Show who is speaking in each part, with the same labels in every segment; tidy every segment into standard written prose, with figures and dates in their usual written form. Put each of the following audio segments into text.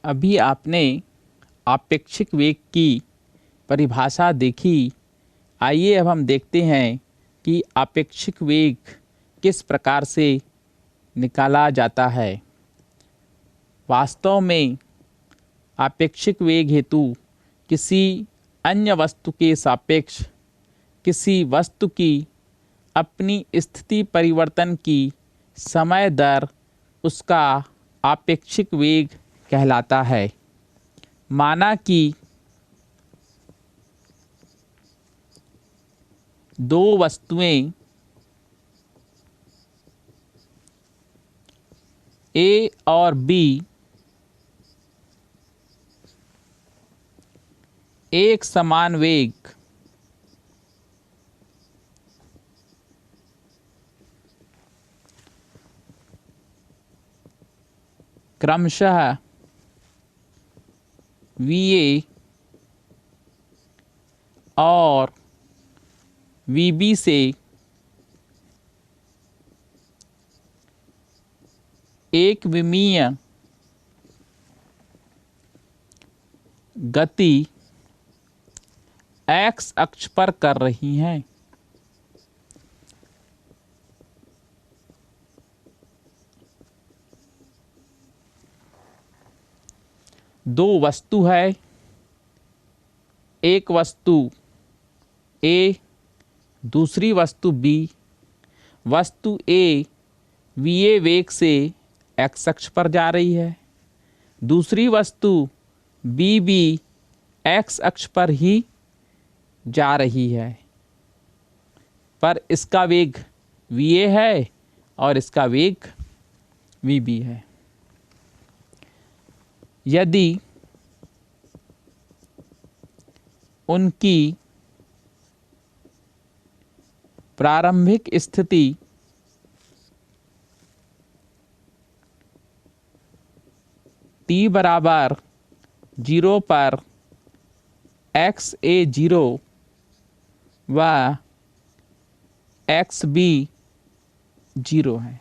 Speaker 1: अभी आपने आपेक्षिक वेग की परिभाषा देखी। आइए अब हम देखते हैं कि आपेक्षिक वेग किस प्रकार से निकाला जाता है। वास्तव में आपेक्षिक वेग हेतु किसी अन्य वस्तु के सापेक्ष किसी वस्तु की अपनी स्थिति परिवर्तन की समय दर उसका आपेक्षिक वेग कहलाता है। माना कि दो वस्तुएं ए और बी एक समान वेग क्रमशः VA और VB से एक विमीय गति x अक्ष पर कर रही हैं। दो वस्तु है, एक वस्तु A दूसरी वस्तु B। वस्तु A VA वेग से x अक्ष पर जा रही है, दूसरी वस्तु BB x अक्ष पर ही जा रही है, पर इसका वेग VA है और इसका वेग VB है। यदि उनकी प्रारंभिक स्थिति t बराबर 0 पर xa0 व xb0 है।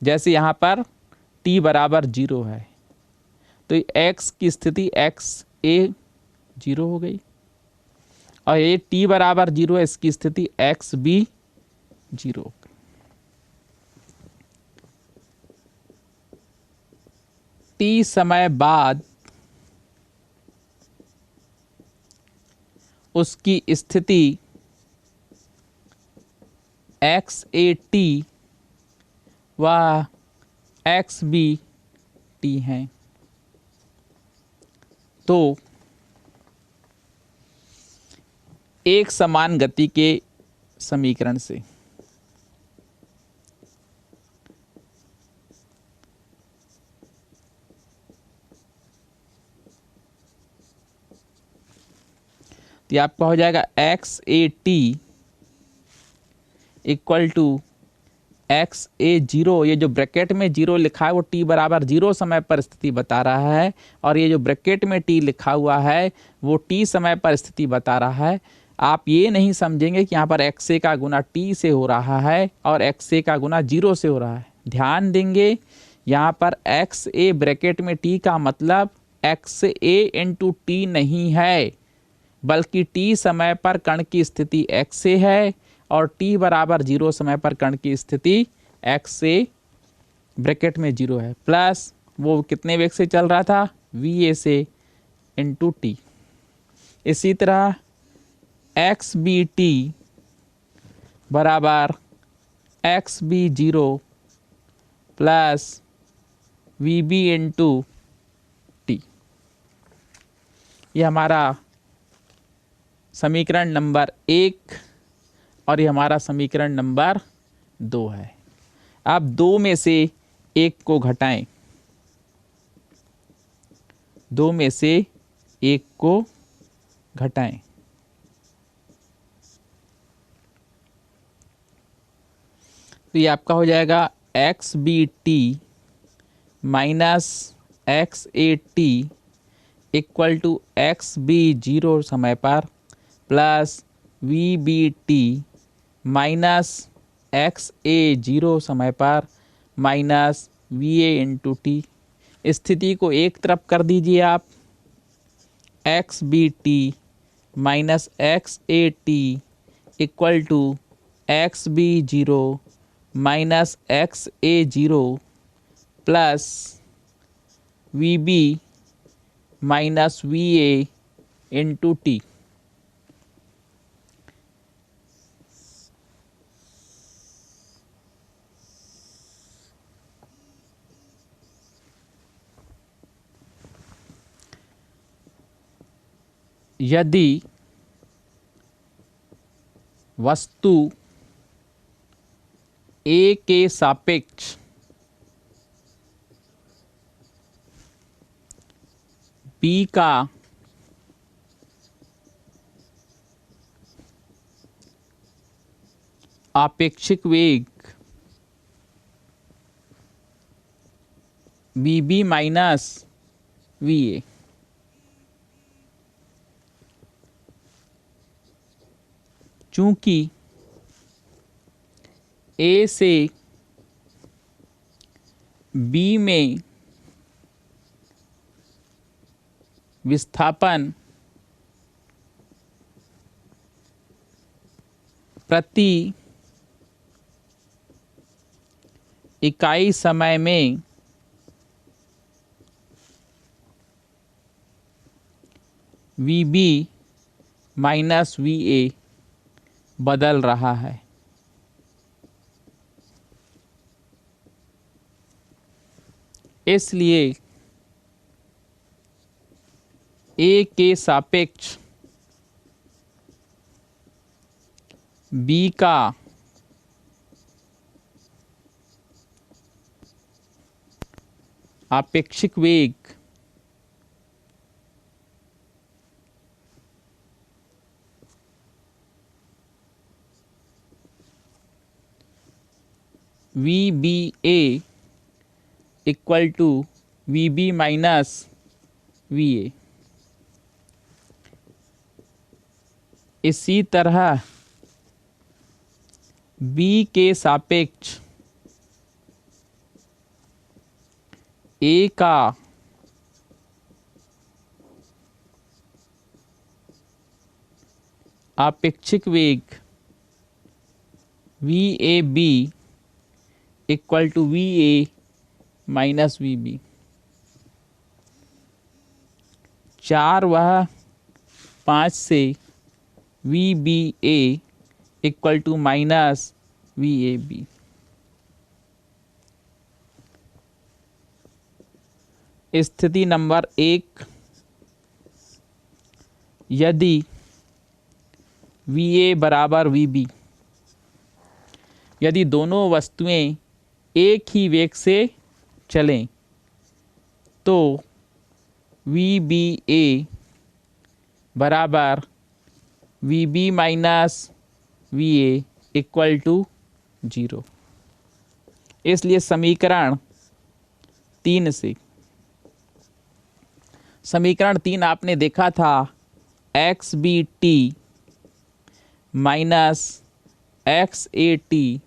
Speaker 1: जैसे यहाँ पर t बराबर 0 है तो x की स्थिति xa0 हो गई और ये t बराबर 0 है, इसकी स्थिति xb0। t समय बाद उसकी स्थिति xat व xbt है। तो एक समान गति के समीकरण से तो आपका हो जाएगा xat इक्वल टू xa0। ये जो ब्रैकेट में 0 लिखा है वो t बराबर 0 समय पर स्थिति बता रहा है और ये जो ब्रैकेट में t लिखा हुआ है वो t समय पर स्थिति बता रहा है। आप ये नहीं समझेंगे कि यहाँ पर xa का गुना t से हो रहा है और xa का गुना 0 से हो रहा है। ध्यान देंगे यहाँ पर xa ब्रैकेट में t का मतलब xa इंटू t नहीं है, बल्कि t समय पर कण की स्थिति xa है और t बराबर 0 समय पर कण की स्थिति xa ब्रैकेट में 0 है, प्लस वो कितने वेग से चल रहा था va से इंटू t। इसी तरह xbt बराबर xb0 plus vb into t। ये हमारा समीकरण नंबर 1 और ये हमारा समीकरण नंबर 2 है। अब दो में से एक को घटाएं, दो में से एक को घटाएं। तो ये आपका हो जाएगा xbt minus xat equal to xb0 समय पर प्लस vbt माइनस xa0 समय पर माइनस va इंटू टी। स्थिति को एक तरफ कर दीजिए आप, X B T minus X A T equal to X B zero minus X A zero plus V B minus V A into T. यदि वस्तु ए के सापेक्ष बी का आपेक्षिक वेग V B minus V A, चूंकि A से B में विस्थापन प्रति इकाई समय में V B minus V A बदल रहा है। इसलिए ए के सापेक्ष बी का आपेक्षिक वेग V B A equal to V B minus V A. इसी तरह बी के सापेक्ष ए का आपेक्षिक वेग V A B equal to V A minus V B. 4 व 5 से V B A equal to minus V A B. स्थिति नंबर 1, यदि वी ए बराबर वी बी, यदि दोनों वस्तुएं एक ही वेग से चलें तो वी बी ए बराबर V B minus V A equal to 0। इसलिए समीकरण 3 से, समीकरण 3 आपने देखा था, X B T minus X A T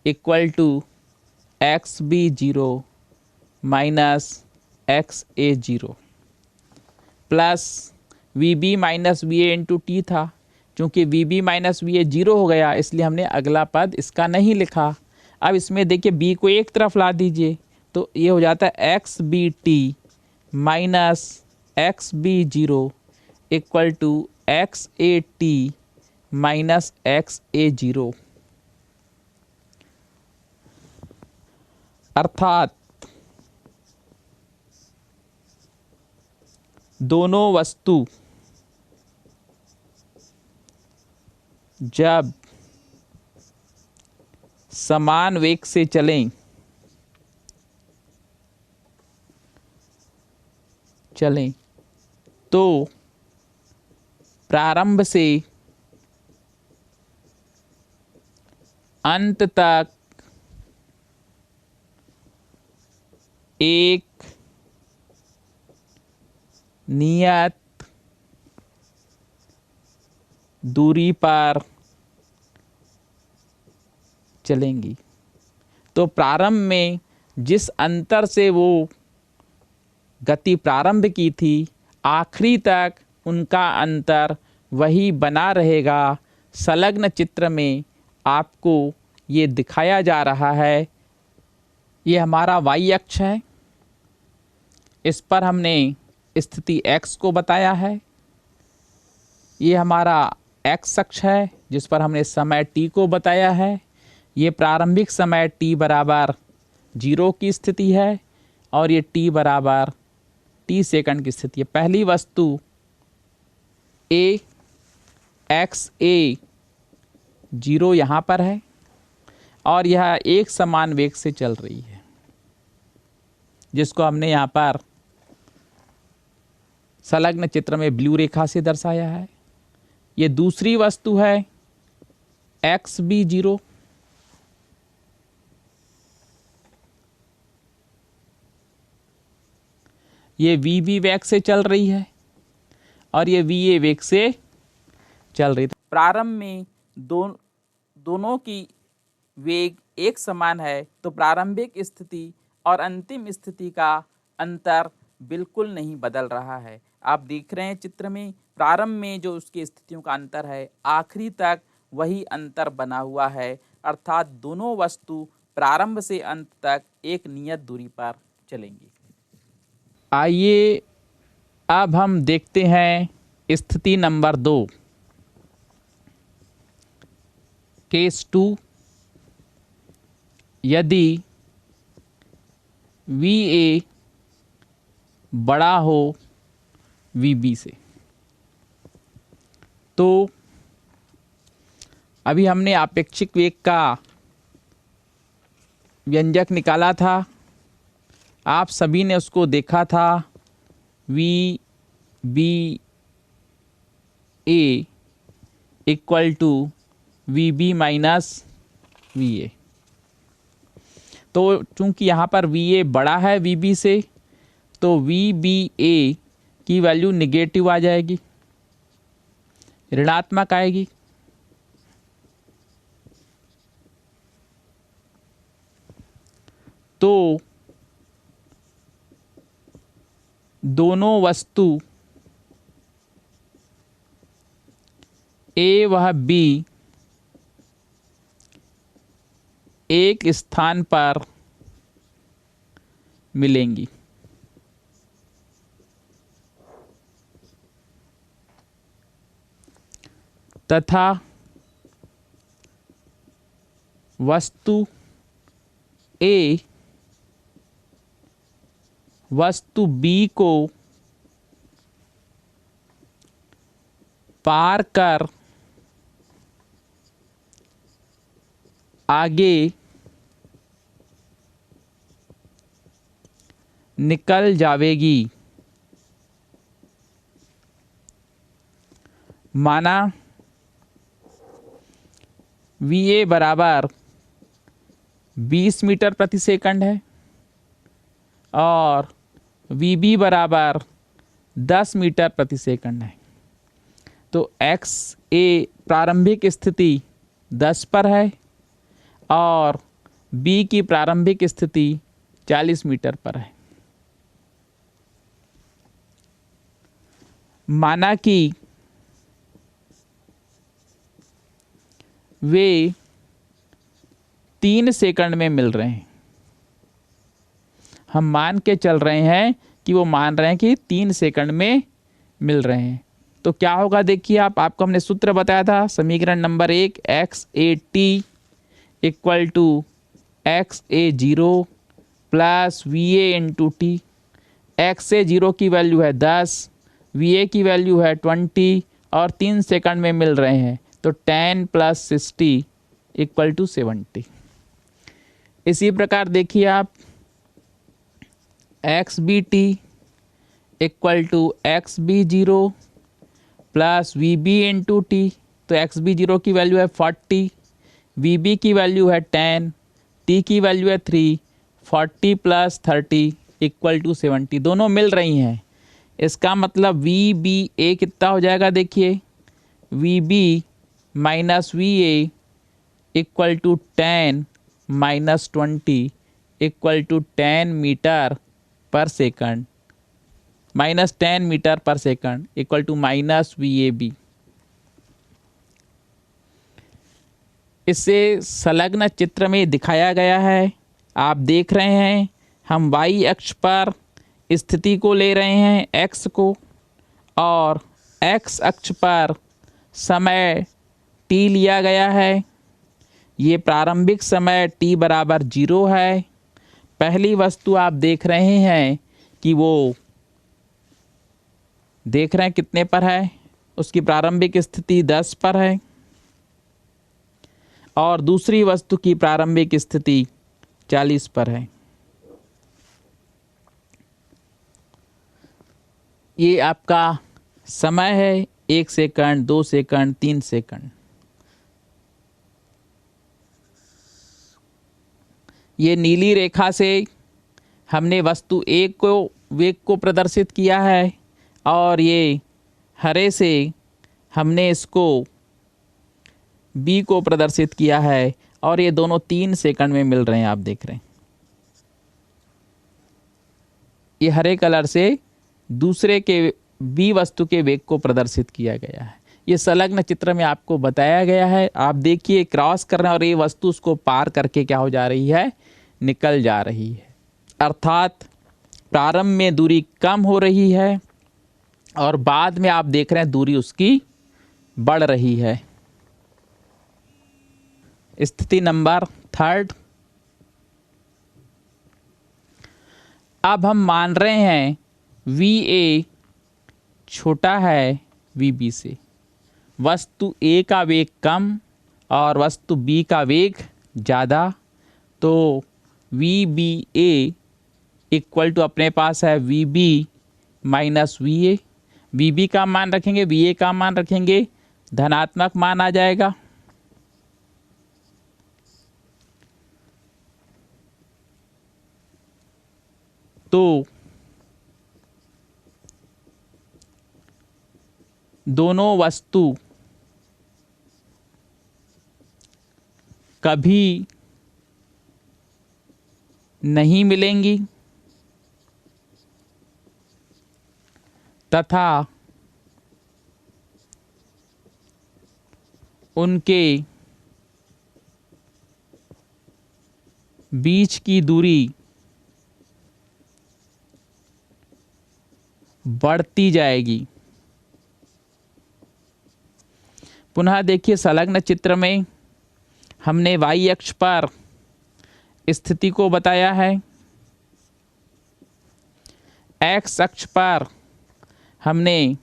Speaker 1: equal to X B zero minus X A zero plus V B minus V A into T था। चूँकि V B minus V A zero हो गया इसलिए हमने अगला पद इसका नहीं लिखा। अब इसमें देखिए बी को एक तरफ ला दीजिए तो ये हो जाता है X B T minus X B zero equal to X A T minus X A zero. अर्थात दोनों वस्तु जब समान वेग से चलें तो प्रारंभ से अंत तक एक नियत दूरी पर चलेंगी। तो प्रारंभ में जिस अंतर से वो गति प्रारंभ की थी, आखिरी तक उनका अंतर वही बना रहेगा। संलग्न चित्र में आपको ये दिखाया जा रहा है। ये हमारा y अक्ष है, इस पर हमने स्थिति x को बताया है। ये हमारा x अक्ष है जिस पर हमने समय t को बताया है। ये प्रारंभिक समय t बराबर 0 की स्थिति है और ये t बराबर t सेकंड की स्थिति है। पहली वस्तु a x a 0 यहाँ पर है और यह एक समान वेग से चल रही है, जिसको हमने यहाँ पर संलग्न चित्र में ब्लू रेखा से दर्शाया है। ये दूसरी वस्तु है एक्स बी 0, ये वी बी वेग से चल रही है और ये वी ए वेग से चल रही है। प्रारंभ में दोनों की वेग एक समान है, तो प्रारंभिक स्थिति और अंतिम स्थिति का अंतर बिल्कुल नहीं बदल रहा है। आप देख रहे हैं चित्र में, प्रारंभ में जो उसकी स्थितियों का अंतर है, आखिरी तक वही अंतर बना हुआ है, अर्थात दोनों वस्तु प्रारंभ से अंत तक एक नियत दूरी पर चलेंगी। आइए अब हम देखते हैं स्थिति नंबर 2, केस 2। यदि वी ए बड़ा हो वी बी से, तो अभी हमने आपेक्षिक वेग का व्यंजक निकाला था, आप सभी ने उसको देखा था। V B A equal to V B minus V A. तो चूंकि यहाँ पर वी ए बड़ा है वी बी से, तो वी बी ए की वैल्यू निगेटिव आ जाएगी, ऋणात्मक आएगी। तो दोनों वस्तु ए व बी एक स्थान पर मिलेंगी। तथा वस्तु ए वस्तु बी को पार कर आगे निकल जावेगी। माना वी ए बराबर 20 मीटर प्रति सेकंड है और वी बी बराबर 10 मीटर प्रति सेकंड है। तो एक्स ए प्रारंभिक स्थिति 10 पर है और बी की प्रारंभिक स्थिति 40 मीटर पर है। माना कि वे 3 सेकंड में मिल रहे हैं। हम मान के चल रहे हैं कि वो मान रहे हैं कि 3 सेकंड में मिल रहे हैं। तो क्या होगा देखिए, आपको हमने सूत्र बताया था, समीकरण number 1 X A T equal to X A 0 plus V A into T. X A 0 की वैल्यू है 10, वी ए की वैल्यू है 20 और 3 सेकंड में मिल रहे हैं, तो 10 प्लस 60 इक्वल टू 70। इसी प्रकार देखिए आप X B T equal to X B 0 plus V B into T. तो एक्स बी 0 की वैल्यू है 40, वी बी की वैल्यू है 10, टी की वैल्यू है 3, 40 प्लस 30 इक्वल टू 70। दोनों मिल रही हैं, इसका मतलब वी बी ए कितना हो जाएगा देखिए, V B minus V A equal to 10 minus 20 equal to 10 metre पर सेकंड माइनस 10 मीटर पर second equal to minus VAB। इससे संलग्न चित्र में दिखाया गया है, आप देख रहे हैं, हम y अक्ष पर स्थिति को ले रहे हैं x को, और x अक्ष पर समय t लिया गया है। ये प्रारंभिक समय t बराबर 0 है। पहली वस्तु आप देख रहे हैं कि वो देख रहे हैं कितने पर है, उसकी प्रारंभिक स्थिति 10 पर है, और दूसरी वस्तु की प्रारंभिक स्थिति 40 पर है। ये आपका समय है, 1 सेकंड, 2 सेकंड, 3 सेकंड। ये नीली रेखा से हमने वस्तु A को वेग को प्रदर्शित किया है, और ये हरे से हमने इसको B को प्रदर्शित किया है, और ये दोनों 3 सेकंड में मिल रहे हैं। आप देख रहे हैं ये हरे कलर से दूसरे के B वस्तु के वेग को प्रदर्शित किया गया है। ये संलग्न चित्र में आपको बताया गया है। आप देखिए क्रॉस कर रहे हैं और ये वस्तु उसको पार करके क्या हो जा रही है, निकल जा रही है। अर्थात प्रारंभ में दूरी कम हो रही है और बाद में आप देख रहे हैं दूरी उसकी बढ़ रही है। स्थिति नंबर 3, अब हम मान रहे हैं VA छोटा है VB से। वस्तु A का वेग कम और वस्तु B का वेग ज़्यादा, तो VBA इक्वल टू अपने पास है VB माइनस VA। VB का मान रखेंगे, VA का मान रखेंगे, धनात्मक मान आ जाएगा। तो दोनों वस्तु कभी नहीं मिलेंगी तथा उनके बीच की दूरी बढ़ती जाएगी। पुनः देखिए संलग्न चित्र में हमने y अक्ष पर स्थिति को बताया है, x अक्ष पर हमने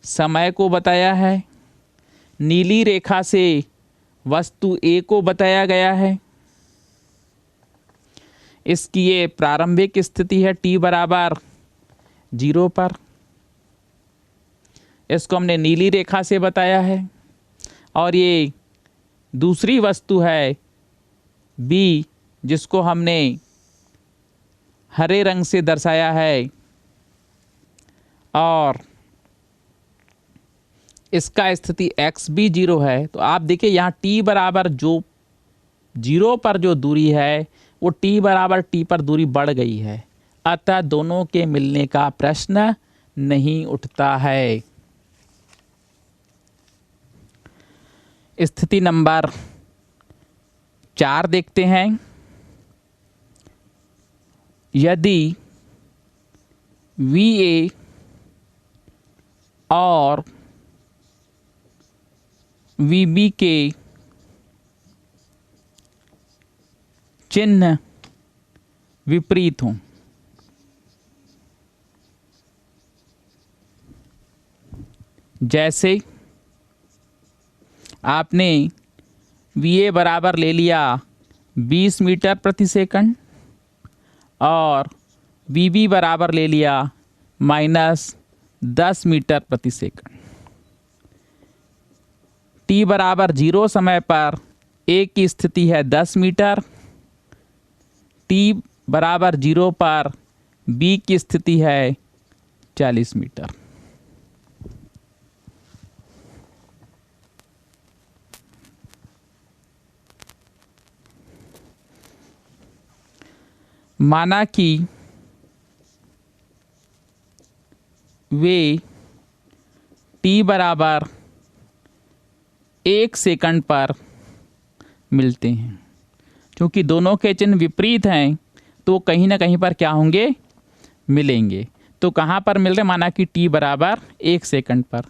Speaker 1: समय को बताया है, नीली रेखा से वस्तु A को बताया गया है। इसकी ये प्रारंभिक स्थिति है t बराबर 0 पर, इसको हमने नीली रेखा से बताया है, और ये दूसरी वस्तु है B जिसको हमने हरे रंग से दर्शाया है, और इसका स्थिति x भी 0 है। तो आप देखिए यहाँ t बराबर जो 0 पर जो दूरी है वो t बराबर t पर दूरी बढ़ गई है, अतः दोनों के मिलने का प्रश्न नहीं उठता है। स्थिति नंबर 4 देखते हैं। यदि VA और VB के चिन्ह विपरीत हों, जैसे आपने VA बराबर ले लिया 20 मीटर प्रति सेकंड और VB बराबर ले लिया माइनस 10 मीटर प्रति सेकंड। t बराबर 0 समय पर A की स्थिति है 10 मीटर, t बराबर 0 पर B की स्थिति है 40 मीटर। माना कि वे t बराबर 1 सेकंड पर मिलते हैं। क्योंकि दोनों के चिन्ह विपरीत हैं तो कहीं ना कहीं पर क्या होंगे, मिलेंगे। तो कहाँ पर मिल रहे, माना कि t बराबर 1 सेकंड पर,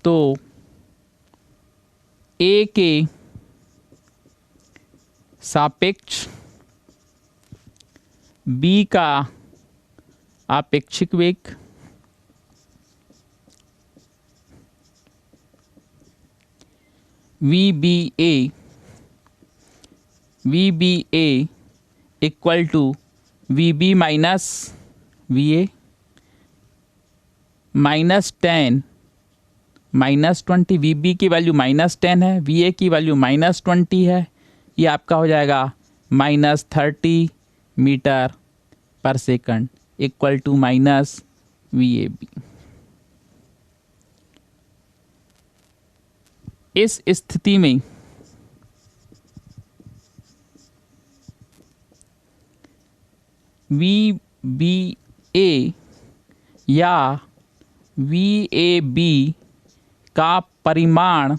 Speaker 1: तो a के सापेक्ष b का आपेक्षिक वेग VBA equal to VB minus VA -10 -20। VB की वैल्यू -10 है, VA की वैल्यू -20 है। ये आपका हो जाएगा -30 मीटर पर सेकंड इक्वल टू -VAB। इस स्थिति में VBA या VAB का परिमाण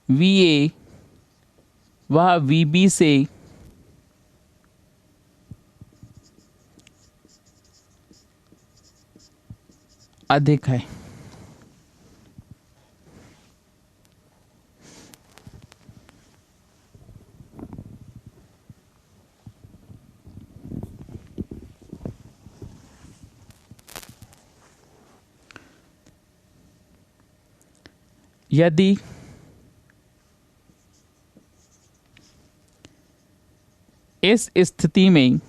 Speaker 1: VA वह VB से अधिक है। यदि इस स्थिति में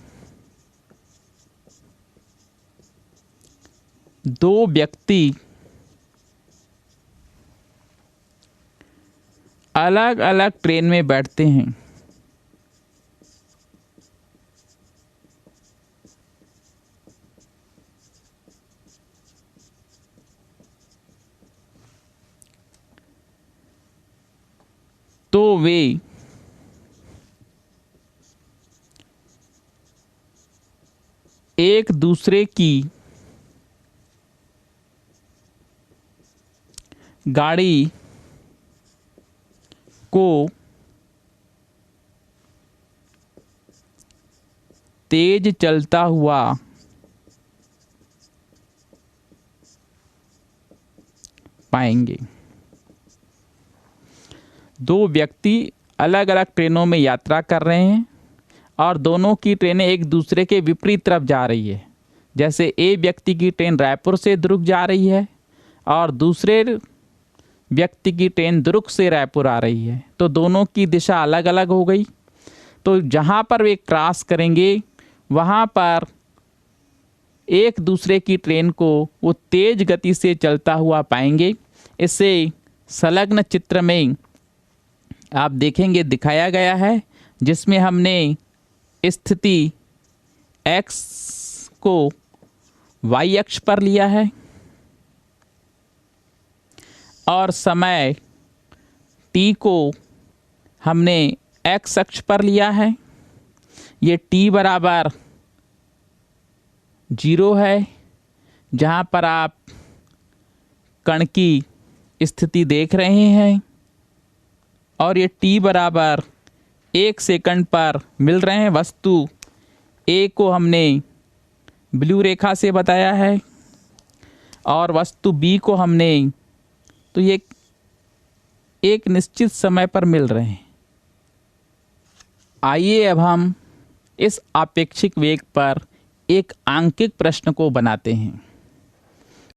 Speaker 1: दो व्यक्ति अलग अलग ट्रेन में बैठते हैं तो वे एक दूसरे की गाड़ी को तेज चलता हुआ पाएंगे। दो व्यक्ति अलग अलग ट्रेनों में यात्रा कर रहे हैं और दोनों की ट्रेनें एक दूसरे के विपरीत तरफ जा रही है। जैसे ए व्यक्ति की ट्रेन रायपुर से दुर्ग जा रही है और दूसरे व्यक्ति की ट्रेन दुर्ग से रायपुर आ रही है, तो दोनों की दिशा अलग अलग हो गई। तो जहाँ पर वे क्रॉस करेंगे वहाँ पर एक दूसरे की ट्रेन को वो तेज गति से चलता हुआ पाएंगे। इसे संलग्न चित्र में आप देखेंगे दिखाया गया है, जिसमें हमने स्थिति x को y अक्ष पर लिया है और समय t को हमने x अक्ष पर लिया है। ये t बराबर 0 है, जहाँ पर आप कण की स्थिति देख रहे हैं, और ये t बराबर 1 सेकंड पर मिल रहे हैं। वस्तु A को हमने ब्लू रेखा से बताया है और वस्तु B को हमने, तो ये एक निश्चित समय पर मिल रहे हैं। आइए अब हम इस आपेक्षिक वेग पर एक आंकिक प्रश्न को बनाते हैं।